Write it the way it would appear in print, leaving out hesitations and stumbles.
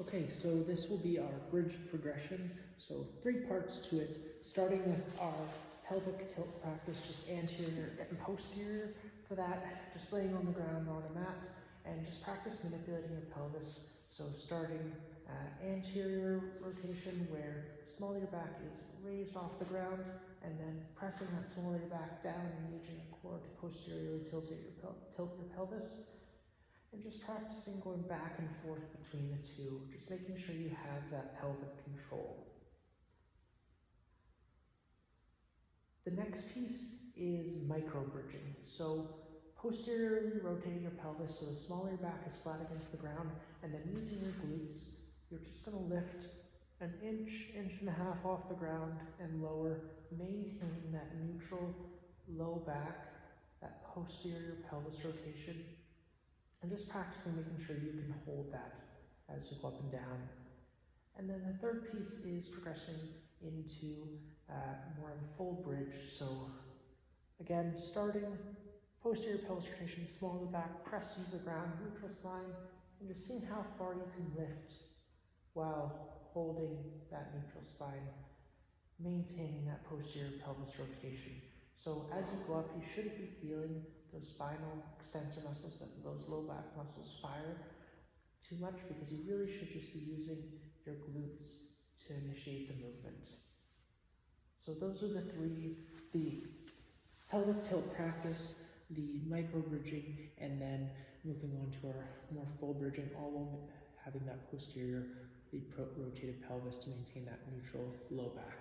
Okay, so this will be our bridge progression. So 3 parts to it, starting with our pelvic tilt practice, just anterior and posterior. For that, just laying on the ground on a mat and just practice manipulating your pelvis. So starting anterior rotation where small of your back is raised off the ground, and then pressing that small of your back down, engaging your core to posteriorly tilt your pelvis. And just practicing going back and forth between the two, just making sure you have that pelvic control. The next piece is micro bridging. So posteriorly rotating your pelvis so the smaller your back is flat against the ground, and then using your glutes, you're just going to lift an inch, inch and a half off the ground and lower, maintaining that neutral low back, that posterior pelvis rotation. And just practicing making sure you can hold that as you go up and down. And then the third piece is progressing into more of a full bridge. So again, starting posterior pelvis rotation, small of the back, press into the ground, neutral spine, and just seeing how far you can lift while holding that neutral spine, maintaining that posterior pelvis rotation. So as you go up, you shouldn't be feeling those spinal extensor muscles, those low back muscles fire too much, because you really should just be using your glutes to initiate the movement. So those are the 3, the pelvic tilt practice, the micro bridging, and then moving on to our more full bridging, all while having that posterior rotated pelvis to maintain that neutral low back.